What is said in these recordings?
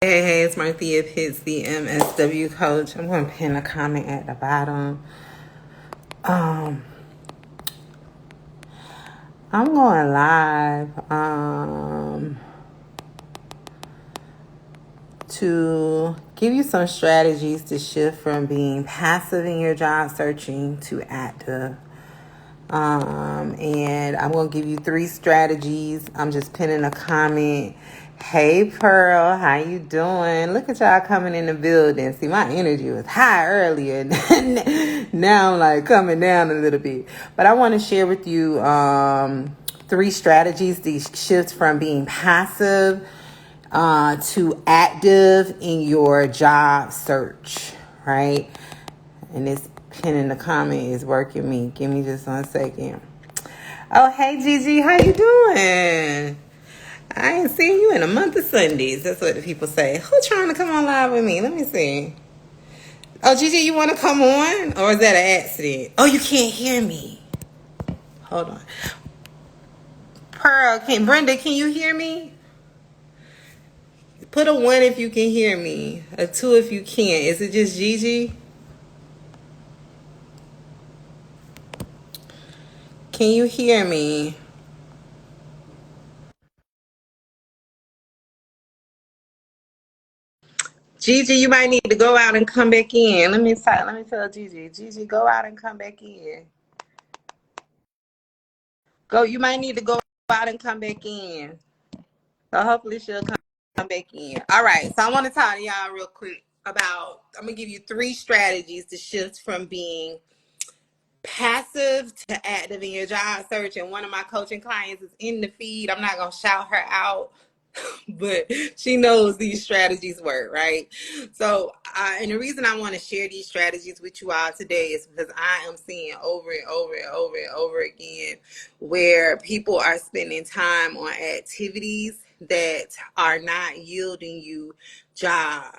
Hey, it's Marthea Pitts, the MSW coach. I'm going to pin a comment at the bottom. Um, I'm going live to give you some strategies to shift from being passive in your job searching to active. And I'm going to give you 3 strategies. I'm just pinning a comment. Hey, Pearl, how you doing? Look at y'all coming in the building. See, my energy was high earlier. Now I'm like coming down a little bit. But I want to share with you 3 strategies to shift from being passive to active in your job search, right? And this pin in the comment is working me. Give me just 1 second. Oh, hey, Gigi, how you doing? I ain't seen you in a month of Sundays. That's what the people say. Who's trying to come on live with me? Let me see. Oh, Gigi, you want to come on? Or is that an accident? Oh, you can't hear me. Hold on. Pearl, Brenda, can you hear me? Put a 1 if you can hear me. A 2 if you can't. Is it just Gigi? Can you hear me? Gigi, you might need to go out and come back in. Let me tell Gigi. Gigi, go out and come back in. You might need to go out and come back in. So hopefully she'll come back in. All right. So I want to talk to y'all real quick about, I'm going to give you 3 strategies to shift from being passive to active in your job search. And one of my coaching clients is in the feed. I'm not going to shout her out, but she knows these strategies work, right? So, and the reason I want to share these strategies with you all today is because I am seeing over and over and over and over again where people are spending time on activities that are not yielding you job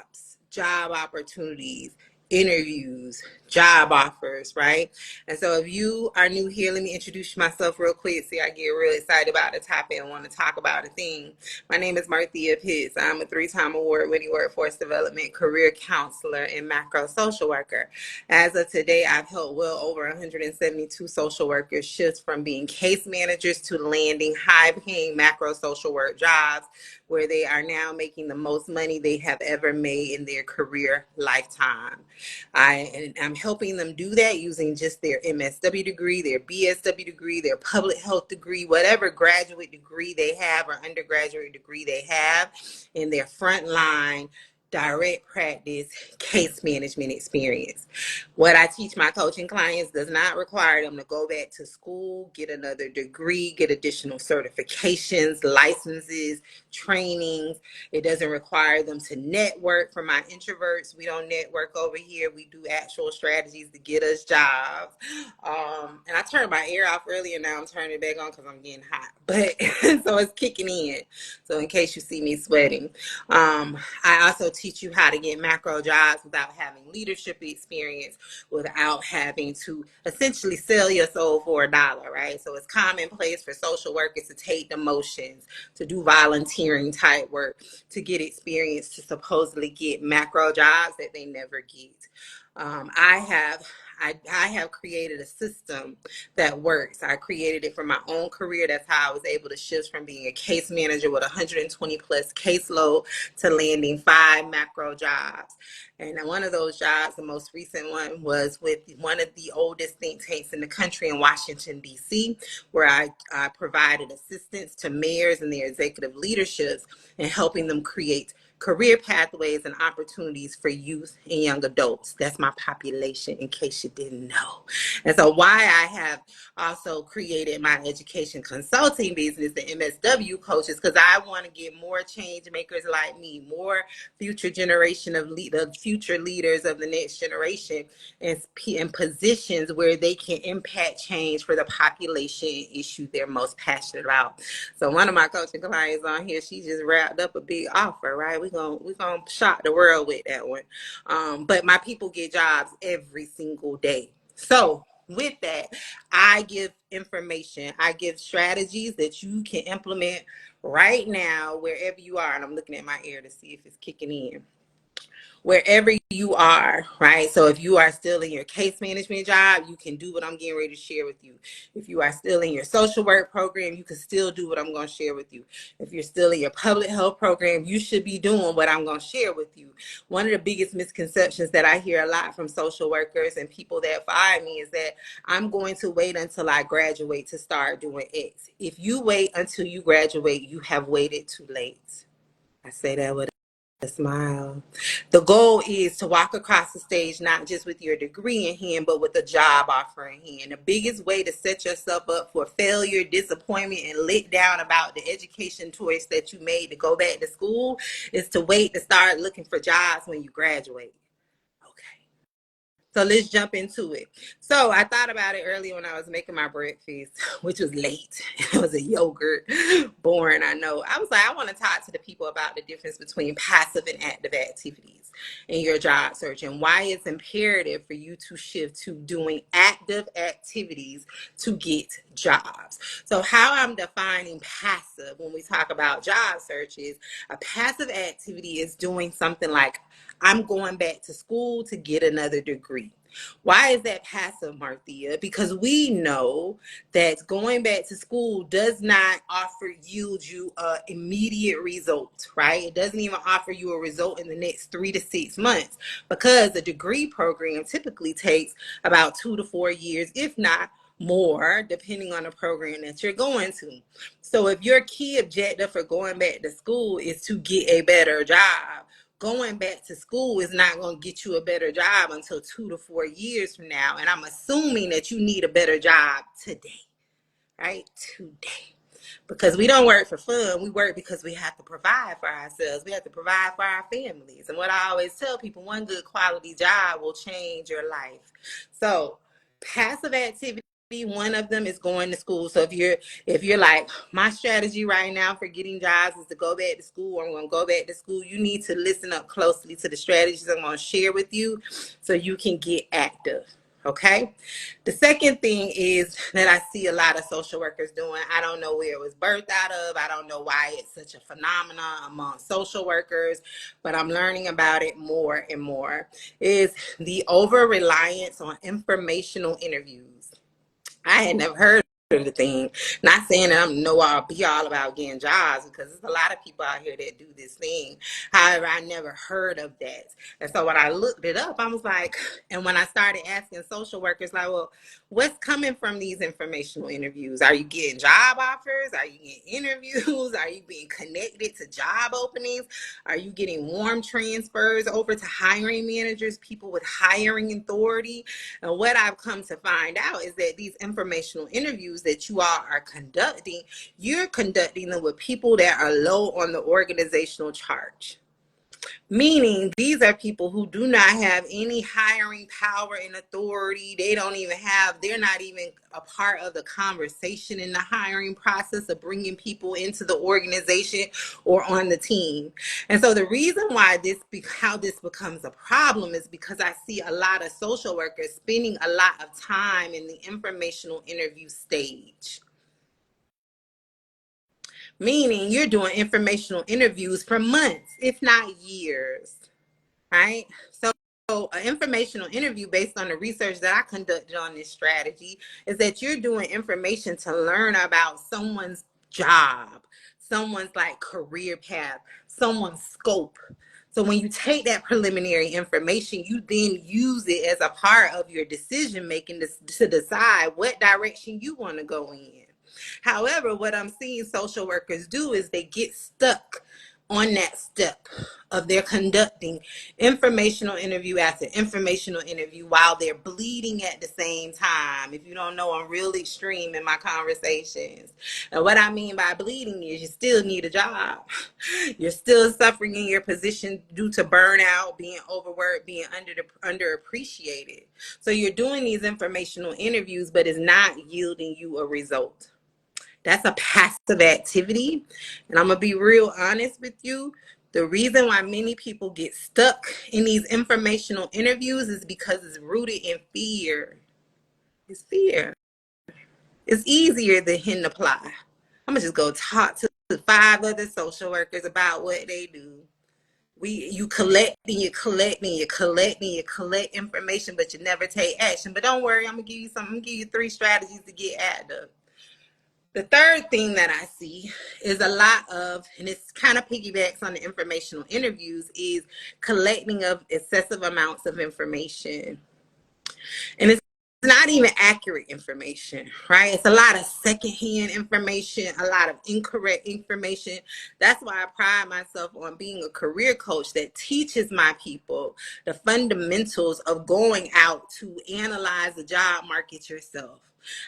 opportunities, interviews, job offers, right? And so if you are new here, let me introduce myself real quick. See, I get real excited about the topic and want to talk about a thing. My name is Marthea Pitts. I'm a 3-time award-winning workforce development career counselor and macro social worker. As of today, I've helped well over 172 social workers shift from being case managers to landing high-paying macro social work jobs where they are now making the most money they have ever made in their career lifetime. I'm helping them do that using just their MSW degree, their BSW degree, their public health degree, whatever graduate degree they have or undergraduate degree they have in their frontline direct practice case management experience. What I teach my coaching clients does not require them to go back to school, get another degree, get additional certifications, licenses, trainings. It doesn't require them to network. For my introverts, we don't network over here. We do actual strategies to get us jobs. And I turned my air off earlier. Now I'm turning it back on because I'm getting hot. But so it's kicking in. So in case you see me sweating. I also teach you how to get macro jobs without having leadership experience, without having to essentially sell your soul for $1, right? So it's commonplace for social workers to take the motions, to do volunteering type work, to get experience, to supposedly get macro jobs that they never get. I have created a system that works. I created it for my own career. That's how I was able to shift from being a case manager with 120 plus caseload to landing 5 macro jobs. And one of those jobs, the most recent one, was with one of the oldest think tanks in the country in Washington, D.C., where I provided assistance to mayors and their executive leaderships in helping them create career pathways and opportunities for youth and young adults. That's my population, in case you didn't know. And so why I have also created my education consulting business, the MSW coaches, because I want to get more change makers like me, more future generation of future leaders of the next generation in positions where they can impact change for the population issue they're most passionate about. So one of my coaching clients on here, she just wrapped up a big offer, right? We're gonna shock the world with that one. But my people get jobs every single day. So with that, I give information, I give strategies that you can implement right now, wherever you are, and I'm looking at my ear to see if it's kicking in, wherever you are, right? So if you are still in your case management job, you can do what I'm getting ready to share with you. If you are still in your social work program, you can still do what I'm going to share with you. If you're still in your public health program, you should be doing what I'm going to share with you. One of the biggest misconceptions that I hear a lot from social workers and people that fire me is that I'm going to wait until I graduate to start doing X. If you wait until you graduate, you have waited too late. I say that with a smile. The goal is to walk across the stage not just with your degree in hand, but with a job offer in hand. The biggest way to set yourself up for failure, disappointment, and let down about the education choice that you made to go back to school is to wait to start looking for jobs when you graduate. Okay. So let's jump into it. So I thought about it earlier when I was making my breakfast, which was late. It was a yogurt. Boring, I know. I was like, I want to talk to the people about the difference between passive and active activities in your job search and why it's imperative for you to shift to doing active activities to get jobs. So how I'm defining passive when we talk about job searches, a passive activity is doing something like I'm going back to school to get another degree. Why is that passive, Marthea? Because we know that going back to school does not yield you an immediate result, right? It doesn't even offer you a result in the next 3 to 6 months because a degree program typically takes about 2 to 4 years, if not more, depending on the program that you're going to. So if your key objective for going back to school is to get a better job, going back to school is not going to get you a better job until 2 to 4 years from now. And I'm assuming that you need a better job today, right? Today. Because we don't work for fun. We work because we have to provide for ourselves. We have to provide for our families. And what I always tell people, one good quality job will change your life. So passive activity, one of them is going to school. So if you're like, my strategy right now for getting jobs is to go back to school, or I'm going to go back to school, you need to listen up closely to the strategies I'm going to share with you so you can get active. Okay. The second thing is that I see a lot of social workers doing. I don't know where it was birthed out of. I don't know why it's such a phenomenon among social workers, but I'm learning about it more and more. Is the over reliance on informational interviews. I had never heard of the thing. Not saying that I'm know all be all about getting jobs, because there's a lot of people out here that do this thing. However, I never heard of that. And so when I looked it up, I was like, and when I started asking social workers, like, well, what's coming from these informational interviews? Are you getting job offers? Are you getting interviews? Are you being connected to job openings? Are you getting warm transfers over to hiring managers, people with hiring authority? And what I've come to find out is that these informational interviews that you all are conducting, you're conducting them with people that are low on the organizational chart. Meaning these are people who do not have any hiring power and authority. They're not even a part of the conversation in the hiring process of bringing people into the organization or on the team. And so the reason why how this becomes a problem is because I see a lot of social workers spending a lot of time in the informational interview stage. Meaning you're doing informational interviews for months, if not years. Right? So an informational interview based on the research that I conducted on this strategy is that you're doing information to learn about someone's job, someone's like career path, someone's scope. So when you take that preliminary information, you then use it as a part of your decision making to decide what direction you want to go in. However, what I'm seeing social workers do is they get stuck on that step of their conducting informational interview after informational interview while they're bleeding at the same time. If you don't know, I'm real extreme in my conversations. And what I mean by bleeding is you still need a job. You're still suffering in your position due to burnout, being overworked, being underappreciated. So you're doing these informational interviews, but it's not yielding you a result. That's a passive activity. And I'm going to be real honest with you. The reason why many people get stuck in these informational interviews is because it's rooted in fear. It's fear. It's easier than hitting apply. I'm going to just go talk to to 5 other social workers about what they do. You collect and you collect and you collect and you collect information, but you never take action. But don't worry, I'm gonna give you something. I'm gonna give you 3 strategies to get active. The third thing that I see is a lot of, and it's kind of piggybacks on the informational interviews, is collecting of excessive amounts of information. And it's not even accurate information, right? It's a lot of secondhand information, a lot of incorrect information. That's why I pride myself on being a career coach that teaches my people the fundamentals of going out to analyze the job market yourself.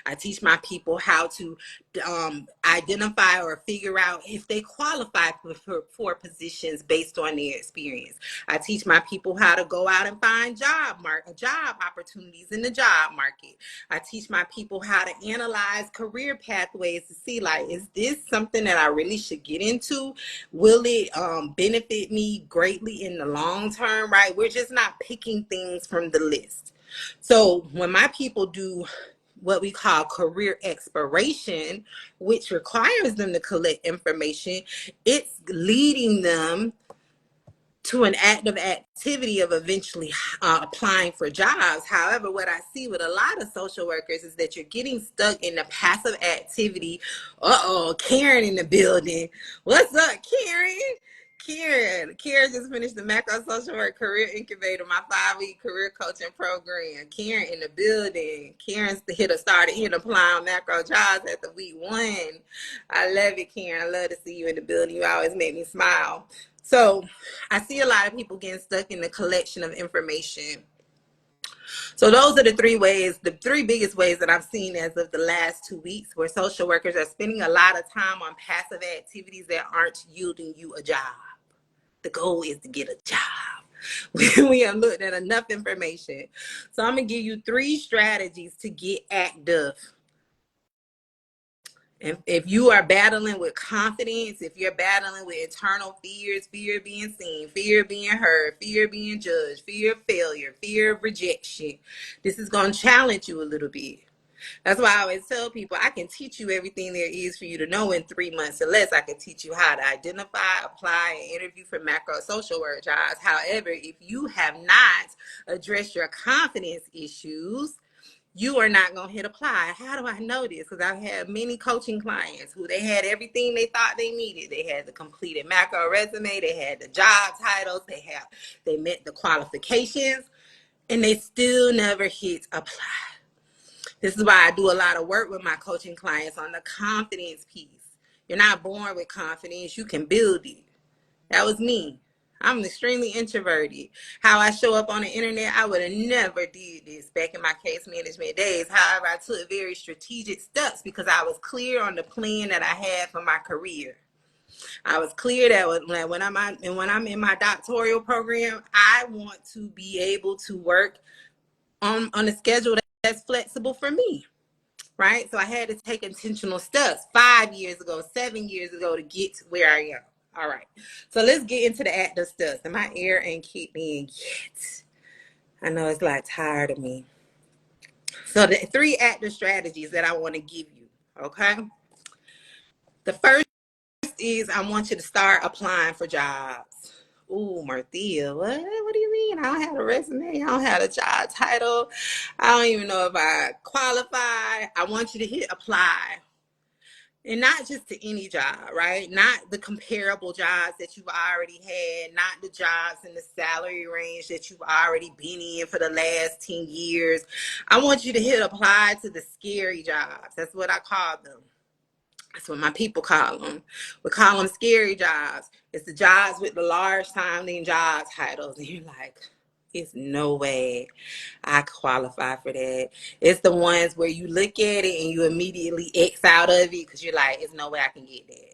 I teach my people how to identify or figure out if they qualify for positions based on their experience. I teach my people how to go out and find job opportunities in the job market. I teach my people how to analyze career pathways to see, like, is this something that I really should get into? Will it benefit me greatly in the long term, right? We're just not picking things from the list. So when my people do what we call career exploration, which requires them to collect information, it's leading them to an active activity of eventually applying for jobs. However, what I see with a lot of social workers is that you're getting stuck in the passive activity. Karen in the building. What's up, Karen? Karen just finished the Macro Social Work Career Incubator, my 5-week career coaching program. Karen in the building. Karen's started applying macro jobs at the week 1. I love it, Karen. I love to see you in the building. You always make me smile. So I see a lot of people getting stuck in the collection of information. So those are the 3 ways, the 3 biggest ways that I've seen as of the last 2 weeks, where social workers are spending a lot of time on passive activities that aren't yielding you a job. The goal is to get a job. We have looked at enough information. So I'm going to give you 3 strategies to get active. If you are battling with confidence, if you're battling with internal fears, fear of being seen, fear of being heard, fear of being judged, fear of failure, fear of rejection, this is going to challenge you a little bit. That's why I always tell people, I can teach you everything there is for you to know in 3 months or less. I can teach you how to identify, apply, and interview for macro social work jobs. However, if you have not addressed your confidence issues, you are not going to hit apply. How do I know this? Because I've had many coaching clients who they had everything they thought they needed. They had the completed macro resume. They had the job titles. They met the qualifications, and they still never hit apply. This is why I do a lot of work with my coaching clients on the confidence piece. You're not born with confidence. You can build it. That was me. I'm extremely introverted. How I show up on the internet, I would have never did this back in my case management days. However, I took very strategic steps because I was clear on the plan that I had for my career. I was clear that when I'm in my doctoral program, I want to be able to work on a schedule that's flexible for me. Right? So I had to take intentional steps 5 years ago, 7 years ago to get to where I am. All right. So let's get into the active steps. And my ear ain't kicked in yet. I know it's like tired of me. So the 3 active strategies that I want to give you. Okay. The first is I want you to start applying for jobs. Ooh, Marthea, what do you mean? I don't have a resume. I don't have a job title. I don't even know if I qualify. I want you to hit apply. And not just to any job, right? Not the comparable jobs that you've already had, not the jobs in the salary range that you've already been in for the last 10 years. I want you to hit apply to the scary jobs. That's what I call them. That's what my people call them. We call them scary jobs. It's the jobs with the large sounding job titles. And you're like, it's no way I qualify for that. It's the ones where you look at it and you immediately X out of it because you're like, it's no way I can get that.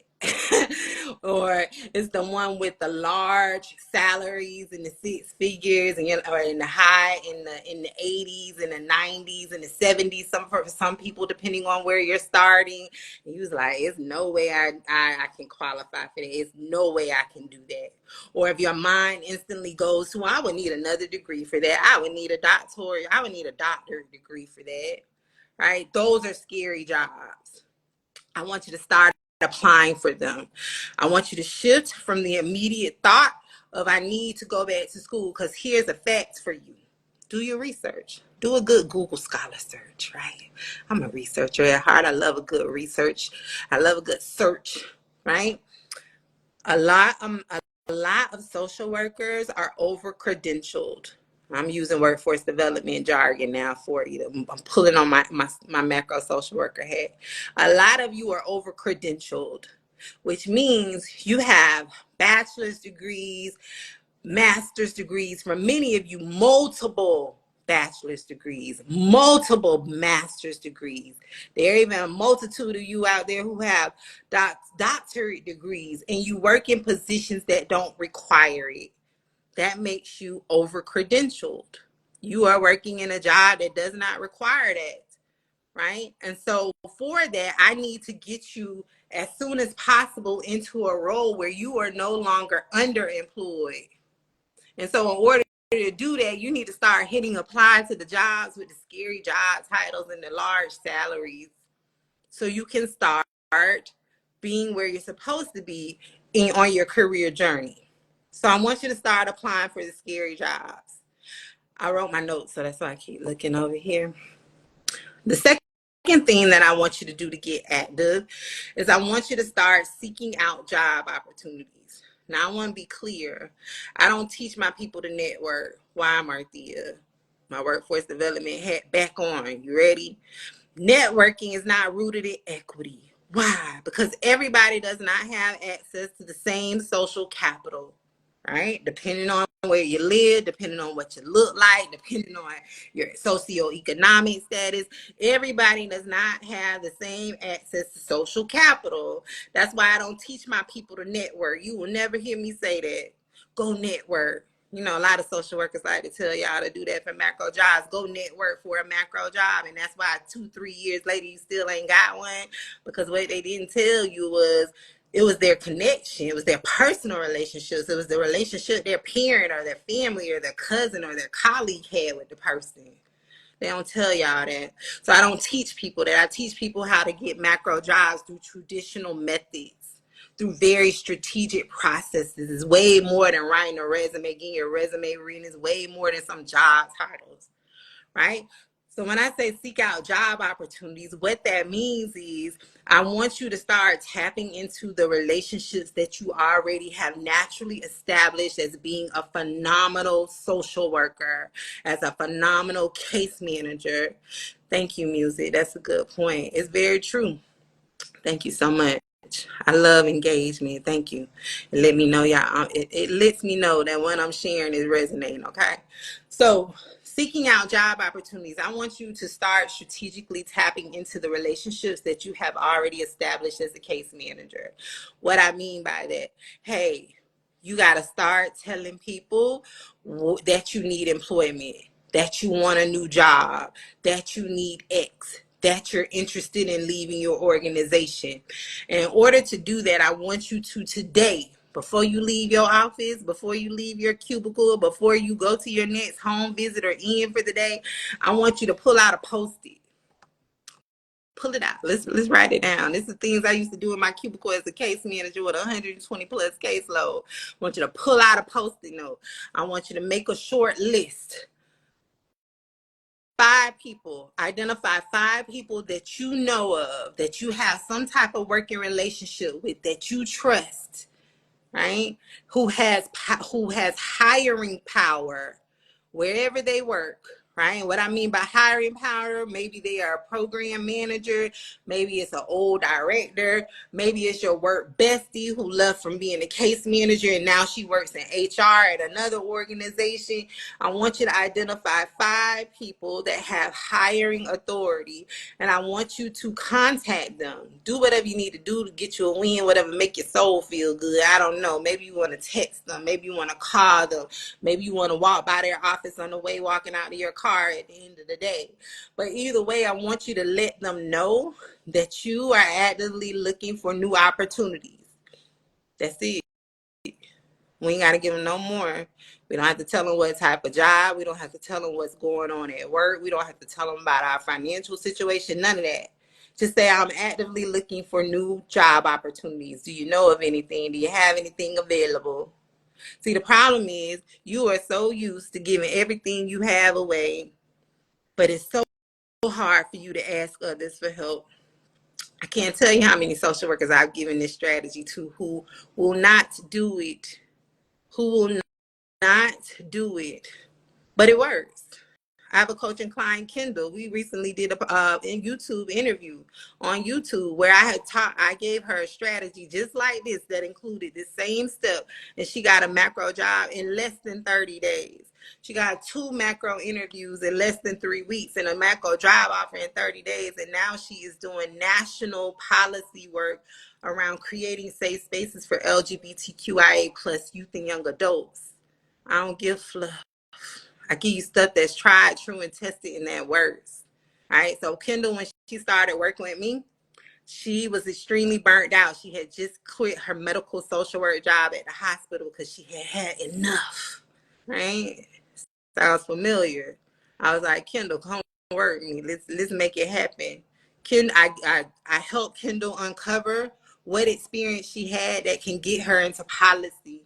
Or it's the one with the large salaries and the 6 figures, and or in the high in the 80s and the 90s and the 70s. For some people, depending on where you're starting, and you was like, it's no way I can qualify for that. It's no way I can do that. Or if your mind instantly goes to, I would need another degree for that. I would need a doctorate. I would need a doctorate degree for that. Right? Those are scary jobs. I want you to start applying for them. I want you to shift from the immediate thought of I need to go back to school, because here's a fact for you. Do your research. Do a good Google Scholar search, right? I'm a researcher at heart. I love a good research. I love a good search, right? A lot of social workers are over credentialed. I'm using workforce development jargon now for you. I'm pulling on my macro social worker hat. A lot of you are over credentialed, which means you have bachelor's degrees, master's degrees, for many of you, multiple bachelor's degrees, multiple master's degrees. There are even a multitude of you out there who have doctorate degrees, and you work in positions that don't require it. That makes you over credentialed. You are working in a job that does not require that, right? And so for that, I need to get you as soon as possible into a role where you are no longer underemployed. And so in order to do that, you need to start hitting apply to the jobs with the scary job titles and the large salaries, so you can start being where you're supposed to be on your career journey. So I want you to start applying for the scary jobs. I wrote my notes, so that's why I keep looking over here. The second thing that I want you to do to get active is I want you to start seeking out job opportunities. Now, I want to be clear. I don't teach my people to network. Why, Marthea? My workforce development hat back on. You ready? Networking is not rooted in equity. Why? Because everybody does not have access to the same social capital, right? Depending on where you live, depending on what you look like, depending on your socioeconomic status, everybody does not have the same access to social capital. That's why I don't teach my people to network. You will never hear me say that. Go network. You know, a lot of social workers like to tell y'all to do that for macro jobs. Go network for a macro job. And that's why 2-3 years later, you still ain't got one. Because what they didn't tell you was it was their connection. It was their personal relationships. It was the relationship their parent or their family or their cousin or their colleague had with the person. They don't tell y'all that. So I don't teach people that. I teach people how to get macro jobs through traditional methods, through very strategic processes. It's way more than writing a resume, getting your resume reading. It's way more than some job titles, right? So when I say seek out job opportunities, what that means is I want you to start tapping into the relationships that you already have naturally established as being a phenomenal social worker, as a phenomenal case manager. Thank you, music. That's a good point. It's very true. Thank you so much. I love engagement. Thank you. Let me know, y'all. It lets me know that what I'm sharing is resonating, okay? So seeking out job opportunities, I want you to start strategically tapping into the relationships that you have already established as a case manager. What I mean by that, hey, you got to start telling people that you need employment, that you want a new job, that you need X, that you're interested in leaving your organization. And in order to do that, I want you to today, before you leave your office, before you leave your cubicle, before you go to your next home visit or in for the day, I want you to pull out a Post-it. Pull it out. Let's write it down. This is things I used to do in my cubicle as a case manager with 120 plus caseload. I want you to pull out a Post-it note. I want you to make a short list. 5 people, identify 5 people that you know of, that you have some type of working relationship with, that you trust, right? Who has hiring power wherever they work, right? What I mean by hiring power, maybe they are a program manager, maybe it's an old director, maybe it's your work bestie who left from being a case manager and now she works in HR at another organization. I want you to identify 5 people that have hiring authority, and I want you to contact them. Do whatever you need to do to get you a win, whatever make your soul feel good. I don't know. Maybe you want to text them. Maybe you want to call them. Maybe you want to walk by their office on the way walking out to your car at the end of the day. But either way, I want you to let them know that you are actively looking for new opportunities. That's it. We ain't got to give them no more. We don't have to tell them what type of job. We don't have to tell them what's going on at work. We don't have to tell them about our financial situation. None of that. Just say, I'm actively looking for new job opportunities. Do you know of anything? Do you have anything available? See, the problem is you are so used to giving everything you have away, but it's so hard for you to ask others for help. I can't tell you how many social workers I've given this strategy to who will not do it, but it works. I have a coaching client, Kendall. We recently did a YouTube interview on YouTube where I gave her a strategy just like this that included the same step, and she got a macro job in less than 30 days. She got 2 macro interviews in less than 3 weeks and a macro job offer in 30 days, and now she is doing national policy work around creating safe spaces for LGBTQIA plus youth and young adults. I don't give fluff. I give you stuff that's tried, true, and tested, and that works. All right. So Kendall, when she started working with me, she was extremely burnt out. She had just quit her medical social work job at the hospital because she had had enough. Right? Sounds familiar. I was like, Kendall, come work with me. Let's make it happen. I helped Kendall uncover what experience she had that can get her into policy.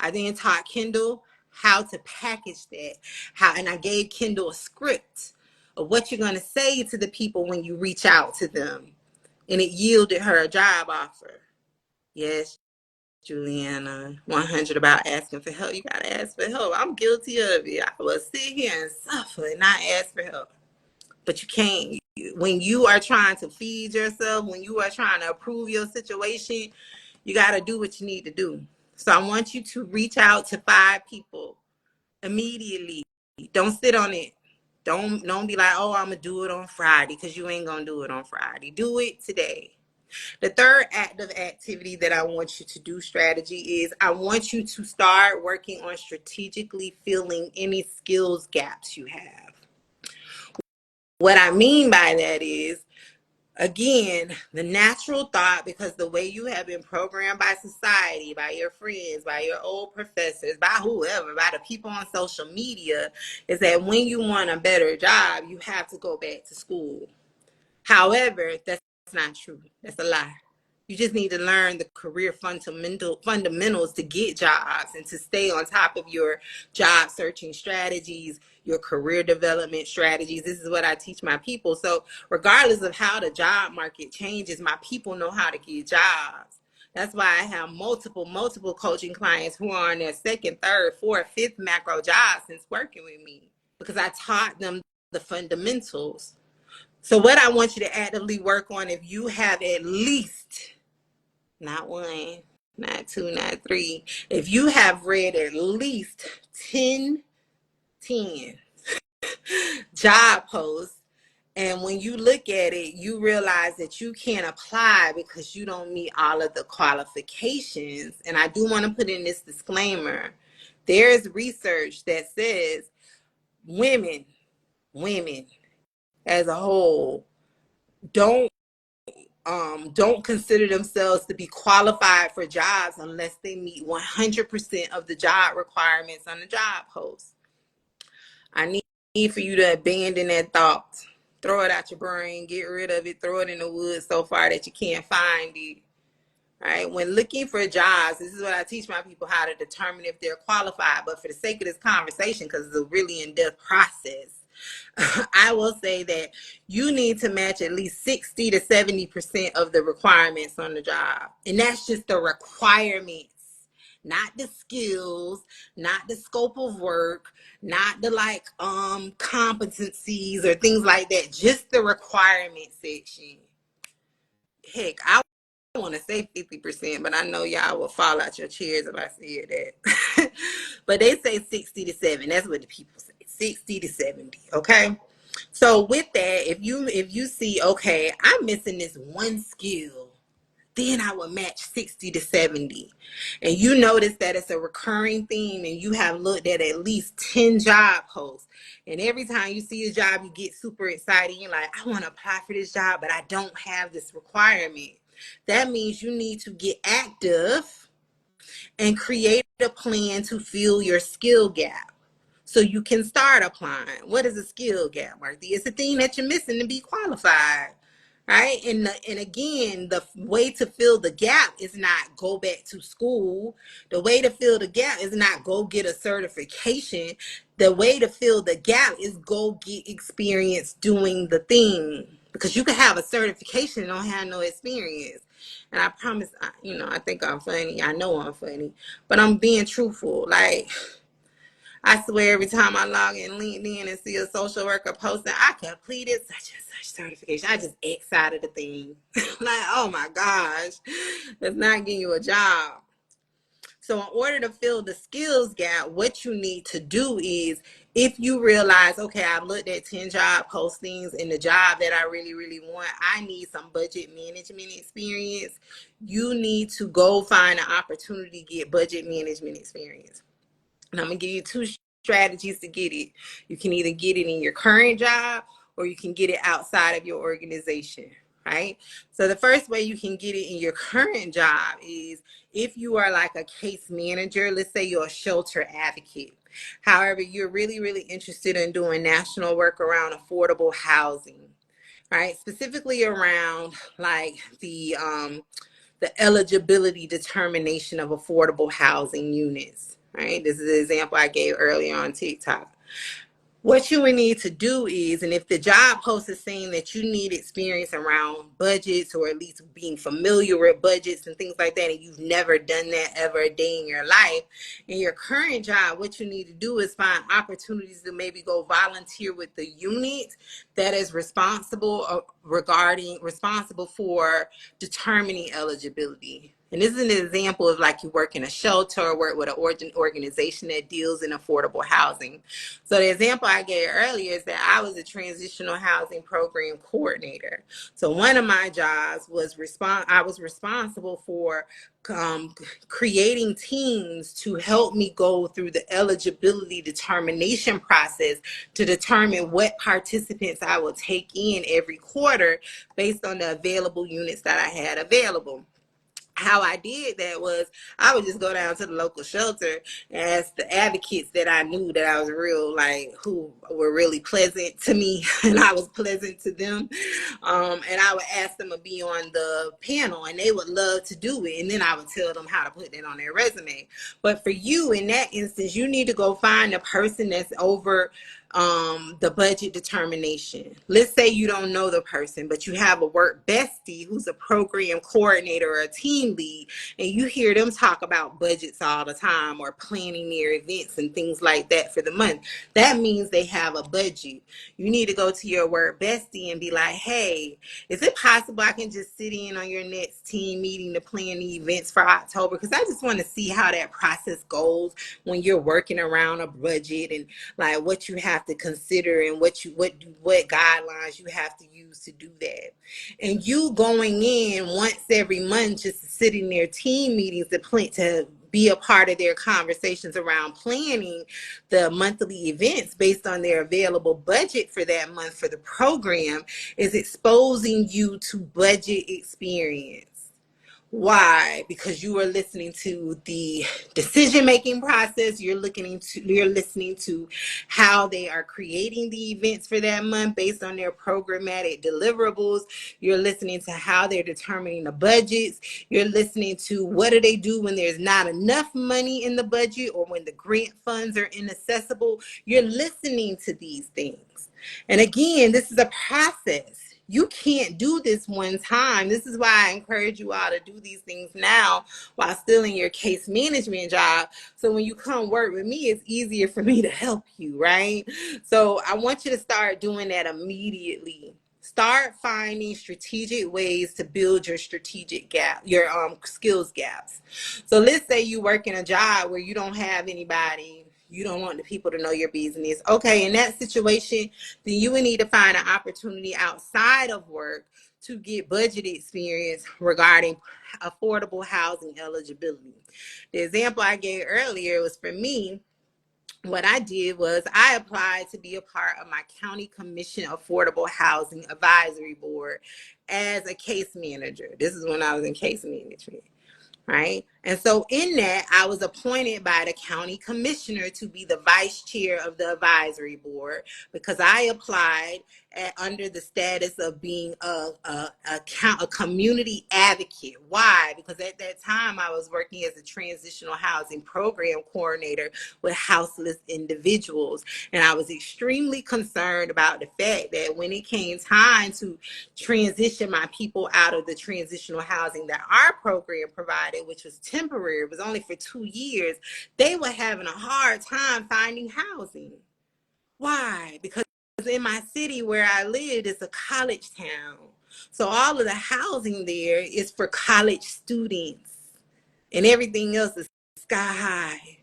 I then taught Kendall how to package that, and I gave Kendall a script of what you're going to say to the people when you reach out to them, and it yielded her a job offer. Yes, Juliana, 100 about asking for help. You got to ask for help. I'm guilty of it. I will sit here and suffer and not ask for help, but you can't. When you are trying to feed yourself, when you are trying to improve your situation, you got to do what you need to do. So I want you to reach out to 5 people immediately. Don't sit on it. Don't be like, oh, I'm gonna do it on Friday, because you ain't gonna do it on Friday. Do it today. The third active activity that I want you to do, strategy, is I want you to start working on strategically filling any skills gaps you have. What I mean by that is, again, the natural thought, because the way you have been programmed by society, by your friends, by your old professors, by whoever, by the people on social media, is that when you want a better job, you have to go back to school. However, that's not true. That's a lie. You just need to learn the career fundamentals to get jobs and to stay on top of your job searching strategies, your career development strategies. This is what I teach my people. So regardless of how the job market changes, my people know how to get jobs. That's why I have multiple coaching clients who are on their second, third, fourth, fifth macro jobs since working with me, because I taught them the fundamentals. So what I want you to actively work on, if you have at least, not 1, not 2, not 3, if you have read at least 10 job posts, and when you look at it, you realize that you can't apply because you don't meet all of the qualifications. And I do want to put in this disclaimer. There's research that says women as a whole don't consider themselves to be qualified for jobs unless they meet 100% of the job requirements on the job post. I need for you to abandon that thought. Throw it out your brain, get rid of it, throw it in the woods so far that you can't find it. Right? When looking for jobs, this is what I teach my people, how to determine if they're qualified. But for the sake of this conversation, because it's a really in-depth process, I will say that you need to match at least 60 to 70% of the requirements on the job. And that's just the requirements, not the skills, not the scope of work, not the competencies or things like that, just the requirement section. Heck, I want to say 50%, but I know y'all will fall out your chairs if I said that. But they say 60 to 70. That's what the people say, 60 to 70. Okay. So with that, if you see, okay, I'm missing this one skill, then I would match 60 to 70. And you notice that it's a recurring theme, and you have looked at least 10 job posts. And every time you see a job, you get super excited. You're like, I want to apply for this job, but I don't have this requirement. That means you need to get active and create a plan to fill your skill gap so you can start applying. What is a skill gap, Martha? It's a thing that you're missing to be qualified. right? And again, the way to fill the gap is not go back to school. The way to fill the gap is not go get a certification. The way to fill the gap is go get experience doing the thing. Because you can have a certification and don't have no experience. And I promise, I think I'm funny. I know I'm funny, but I'm being truthful. Like, I swear every time I log in LinkedIn and see a social worker posting, I completed such and such certification. I just X out of the thing. Like, oh my gosh, that's not getting you a job. So in order to fill the skills gap, what you need to do is, if you realize, okay, I've looked at 10 job postings and the job that I really, really want, I need some budget management experience. You need to go find an opportunity to get budget management experience. And I'm going to give you two strategies to get it. You can either get it in your current job or you can get it outside of your organization, right? So the first way you can get it in your current job is if you are like a case manager. Let's say you're a shelter advocate. However, you're really, really interested in doing national work around affordable housing, right? Specifically around like the eligibility determination of affordable housing units, right? This is the example I gave earlier on TikTok. What you would need to do is, and if the job post is saying that you need experience around budgets or at least being familiar with budgets and things like that, and you've never done that ever a day in your life, in your current job, what you need to do is find opportunities to maybe go volunteer with the unit that is responsible for determining eligibility. And this is an example of like you work in a shelter or work with an organization that deals in affordable housing. So the example I gave earlier is that I was a transitional housing program coordinator. So one of my jobs was I was responsible for creating teams to help me go through the eligibility determination process to determine what participants I will take in every quarter based on the available units that I had available. How I did that was I would just go down to the local shelter and ask the advocates that I knew that I was real, like who were really pleasant to me and I was pleasant to them. And I would ask them to be on the panel and they would love to do it. And then I would tell them how to put that on their resume. But for you in that instance, you need to go find a person that's over the budget determination. Let's say you don't know the person, but you have a work bestie who's a program coordinator or a team lead, and you hear them talk about budgets all the time or planning their events and things like that for the month. That means they have a budget. You need to go to your work bestie and be like, hey, is it possible I can just sit in on your next team meeting to plan the events for October? Because I just want to see how that process goes when you're working around a budget and like what you have to consider and what guidelines you have to use to do that. And you going in once every month just to sit in their team meetings to be a part of their conversations around planning the monthly events based on their available budget for that month for the program is exposing you to budget experience. Why? Because you are listening to the decision-making process. You're listening to how they are creating the events for that month based on their programmatic deliverables. You're listening to how they're determining the budgets. You're listening to what do they do when there's not enough money in the budget or when the grant funds are inaccessible. You're listening to these things. And again, this is a process. You can't do this one time. This is why I encourage you all to do these things now while still in your case management job. So when you come work with me, it's easier for me to help you, right? So I want you to start doing that immediately. Start finding strategic ways to build your strategic gap, your skills gaps. So let's say you work in a job where you don't have anybody, you don't want the people to know your business. Okay, in that situation, then you would need to find an opportunity outside of work to get budget experience regarding affordable housing eligibility. The example I gave earlier was for me. What I did was I applied to be a part of my county commission affordable housing advisory board as a case manager. This is when I was in case management, right? And so in that, I was appointed by the county commissioner to be the vice chair of the advisory board because I applied under the status of being a community advocate. Why? Because at that time I was working as a transitional housing program coordinator with houseless individuals. And I was extremely concerned about the fact that when it came time to transition my people out of the transitional housing that our program provided, which was temporary, it was only for 2 years, they were having a hard time finding housing. Why? Because in my city where I lived, it's a college town. So all of the housing there is for college students, and everything else is sky high.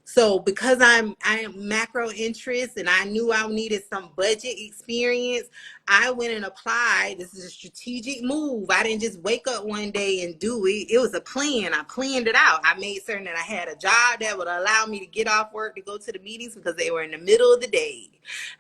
So because I am macro interest and I knew I needed some budget experience, I went and applied. This is a strategic move. I didn't just wake up one day and do it. It was a plan. I planned it out. I made certain that I had a job that would allow me to get off work to go to the meetings because they were in the middle of the day.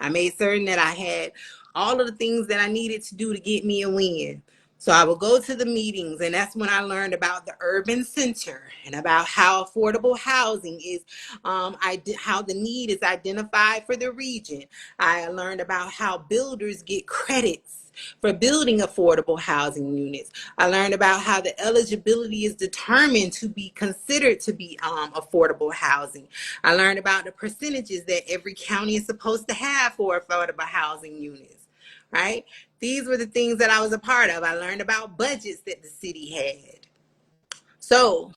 I made certain that I had all of the things that I needed to do to get me a win. So I would go to the meetings, and that's when I learned about the urban center and about how affordable housing is, how the need is identified for the region. I learned about how builders get credits for building affordable housing units. I learned about how the eligibility is determined to be considered to be affordable housing. I learned about the percentages that every county is supposed to have for affordable housing units, right? These were the things that I was a part of. I learned about budgets that the city had. So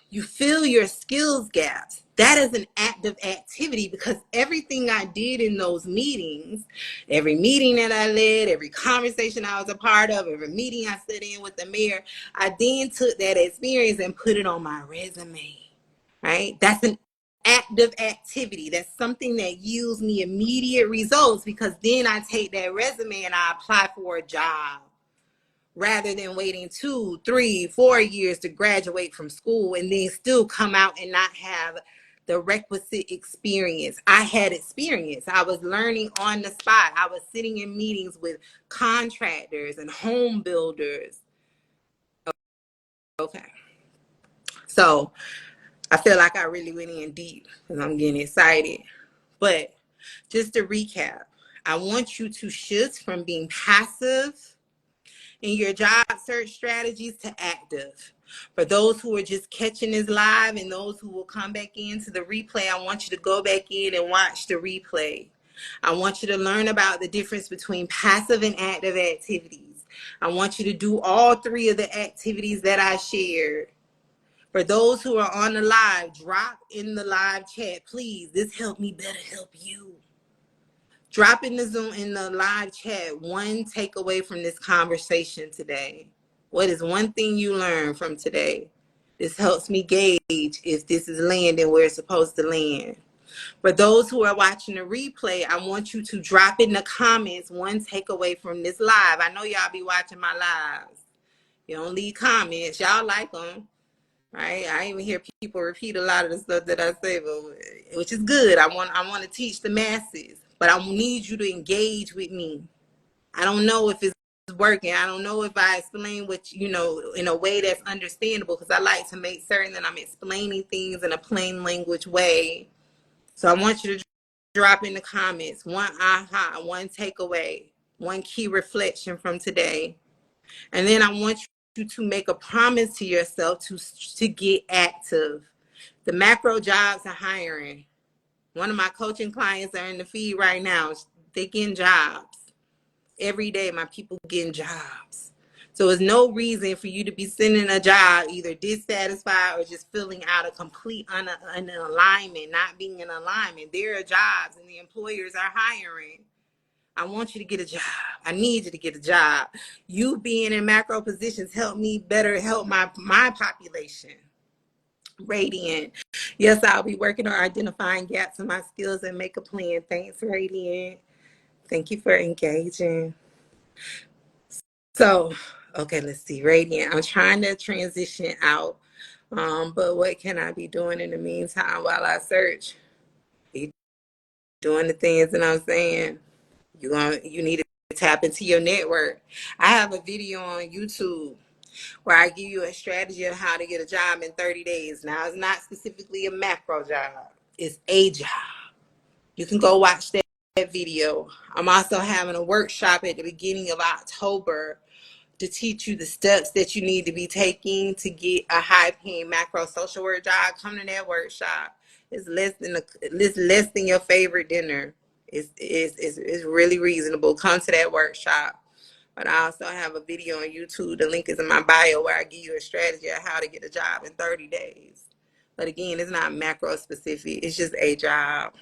you fill your skills gaps. That is an active activity because everything I did in those meetings, every meeting that I led, every conversation I was a part of, every meeting I sat in with the mayor, I then took that experience and put it on my resume, right? That's an active activity. That's something that yields me immediate results because then I take that resume and I apply for a job rather than waiting 2, 3, 4 years to graduate from school and then still come out and not have the requisite experience. I had experience. I was learning on the spot. I was sitting in meetings with contractors and home builders. Okay. So I feel like I really went in deep because I'm getting excited. But just to recap, I want you to shift from being passive in your job search strategies to active. For those who are just catching this live and those who will come back into the replay, I want you to go back in and watch the replay. I want you to learn about the difference between passive and active activities. I want you to do all 3 of the activities that I shared. For those who are on the live, drop in the live chat, please. This helped me better help you. Drop in the Zoom in the live chat one takeaway from this conversation today. What is one thing you learned from today? This helps me gauge if this is landing where it's supposed to land. For those who are watching the replay, I want you to drop in the comments one takeaway from this live. I know y'all be watching my lives. You don't leave comments. Y'all like them. Right? I even hear people repeat a lot of the stuff that I say, but which is good. I want to teach the masses, but I need you to engage with me. I don't know if it's working. I don't know if I explain what in a way that's understandable because I like to make certain that I'm explaining things in a plain language way. So I want you to drop in the comments one aha, one takeaway, one key reflection from today. And then I want you to make a promise to yourself to get active. The macro jobs are hiring. One of my coaching clients are in the feed right now. They getting jobs. Every day my people getting jobs. So there's no reason for you to be sending a job either dissatisfied or just feeling out of complete unalignment, not being in alignment. There are jobs and the employers are hiring. I want you to get a job. I need you to get a job. You being in macro positions help me better help my population. Radiant. Yes, I'll be working on identifying gaps in my skills and make a plan. Thanks, Radiant. Thank you for engaging. So, okay, let's see. Radiant. I'm trying to transition out. But what can I be doing in the meantime while I search? Be doing the things that I'm saying. You need to tap into your network. I have a video on YouTube where I give you a strategy of how to get a job in 30 days. Now, it's not specifically a macro job. It's a job. You can go watch that video. I'm also having a workshop at the beginning of October to teach you the steps that you need to be taking to get a high-paying macro social work job. Come to that workshop. It's less than your favorite dinner. It's really reasonable. Come to that workshop. But I also have a video on YouTube. The link is in my bio where I give you a strategy of how to get a job in 30 days. But again, it's not macro specific. It's just a job.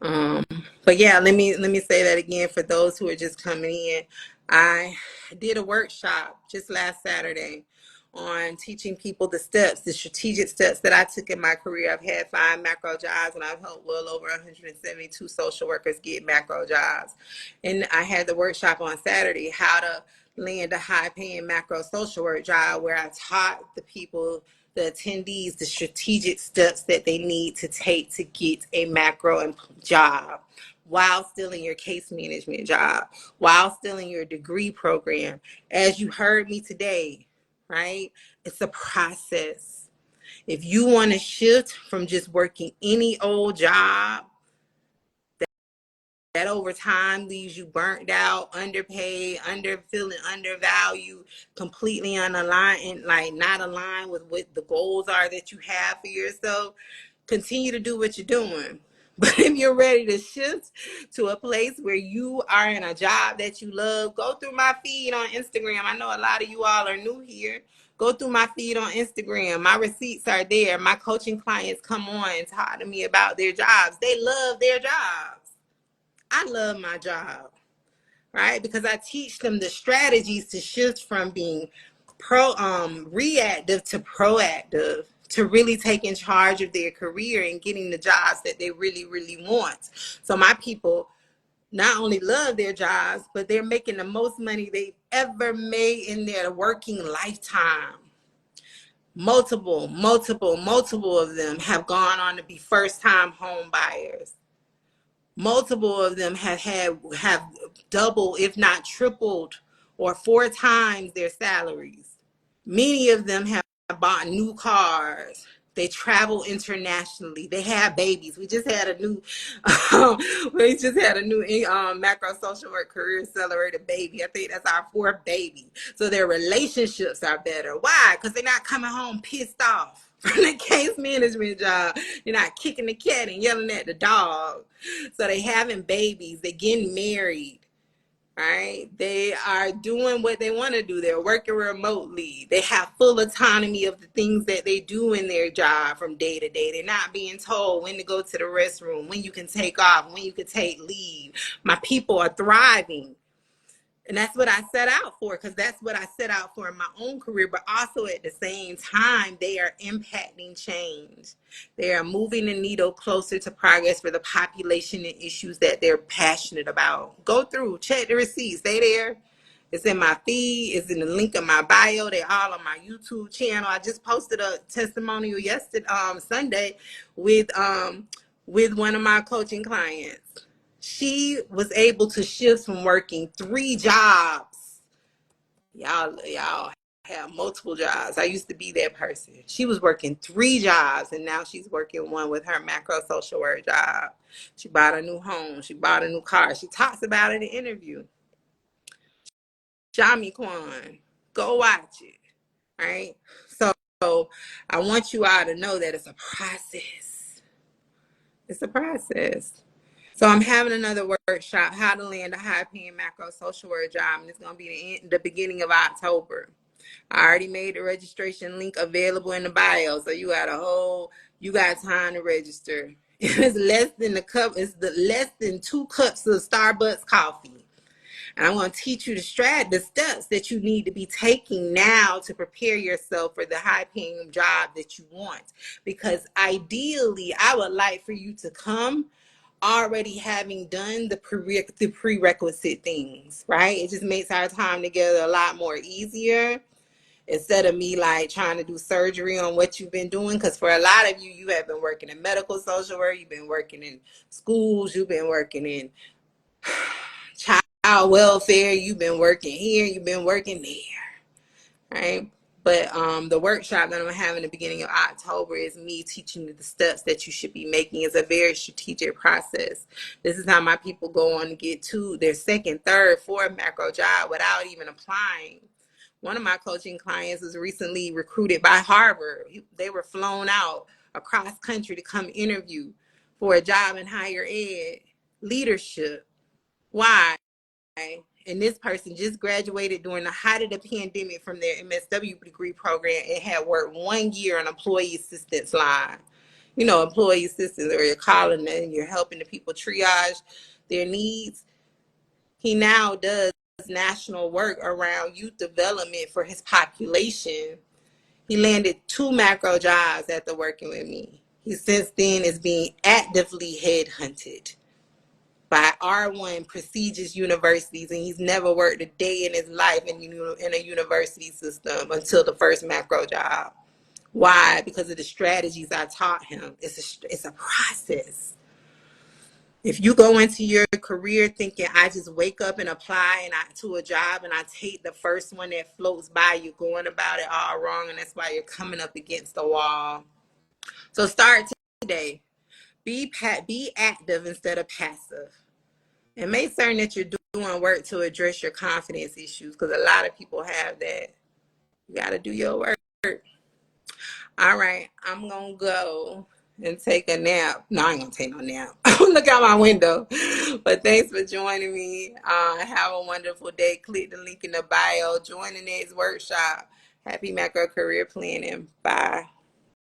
But yeah, let me say that again for those who are just coming in. I did a workshop just last Saturday on teaching people the steps, the strategic steps that I took in my career. I've had 5 macro jobs, and I've helped well over 172 social workers get macro jobs. And I had the workshop on Saturday, how to land a high-paying macro social work job, where I taught the people, the attendees, the strategic steps that they need to take to get a macro job while still in your case management job, while still in your degree program. As you heard me today, right? It's a process. If you want to shift from just working any old job that over time leaves you burnt out, underpaid, feeling undervalued, completely unaligned, like not aligned with what the goals are that you have for yourself, continue to do what you're doing. But if you're ready to shift to a place where you are in a job that you love, go through my feed on Instagram. I know a lot of you all are new here. Go through my feed on Instagram. My receipts are there. My coaching clients come on and talk to me about their jobs. They love their jobs. I love my job, right? Because I teach them the strategies to shift from being reactive to proactive, to really taking charge of their career and getting the jobs that they really, really want. So my people not only love their jobs, but they're making the most money they've ever made in their working lifetime. Multiple of them have gone on to be first-time home buyers. Multiple of them have doubled, if not tripled, or 4 times their salaries. Many of them have bought new cars. They travel internationally. They have babies. We just had a new, macro social work career accelerator baby. I think that's our 4th baby. So their relationships are better. Why? Because they're not coming home pissed off from the case management job. They're not kicking the cat and yelling at the dog. So they having babies. They're getting married. Right? They are doing what they want to do. They're working remotely. They have full autonomy of the things that they do in their job from day to day. They're not being told when to go to the restroom, when you can take off, when you can take leave. My people are thriving. And that's what I set out for, because that's what I set out for in my own career. But also at the same time, they are impacting change. They are moving the needle closer to progress for the population and issues that they're passionate about. Go through, check the receipts. Stay there. It's in my feed. It's in the link in my bio. They're all on my YouTube channel. I just posted a testimonial yesterday, Sunday, with one of my coaching clients. She was able to shift from working 3 jobs. Y'all have multiple jobs. I used to be that person. She was working 3 jobs, and now she's working one with her macro social work job. She bought a new home. She bought a new car. She talks about it in the interview. Jami Kwan, go watch it. Right? So I want you all to know that it's a process. It's a process. So I'm having another workshop, how to land a high-paying macro social work job, and it's going to be the beginning of October. I already made the registration link available in the bio, so you got time to register. It's less than less than 2 cups of Starbucks coffee. And I'm going to teach you the steps that you need to be taking now to prepare yourself for the high-paying job that you want. Because ideally, I would like for you to come already having done the prerequisite things, right? It just makes our time together a lot more easier, instead of me like trying to do surgery on what you've been doing. Because for a lot of you, you have been working in medical social work, you've been working in schools, you've been working in child welfare, you've been working here, you've been working there, right? But the workshop that I'm having the beginning of October is me teaching you the steps that you should be making. It's a very strategic process. This is how my people go on to get to their second, third, fourth macro job without even applying. One of my coaching clients was recently recruited by Harvard. They were flown out across country to come interview for a job in higher ed leadership. Why? And this person just graduated during the height of the pandemic from their MSW degree program and had worked 1 year on employee assistance line. You know, employee assistance, or you're calling and you're helping the people triage their needs. He now does national work around youth development for his population. He landed 2 macro jobs after working with me. He since then is being actively headhunted by R1 prestigious universities, and he's never worked a day in his life in a university system until the first macro job. Why? Because of the strategies I taught him. It's a process. If you go into your career thinking I just wake up and apply to a job and I take the first one that floats by, you're going about it all wrong, and that's why you're coming up against the wall. So start today. Be active instead of passive. And make certain that you're doing work to address your confidence issues, because a lot of people have that. You got to do your work. All right, I'm going to go and take a nap. No, I ain't going to take no nap. Look out my window. But thanks for joining me. Have a wonderful day. Click the link in the bio. Join the next workshop. Happy macro career planning. Bye.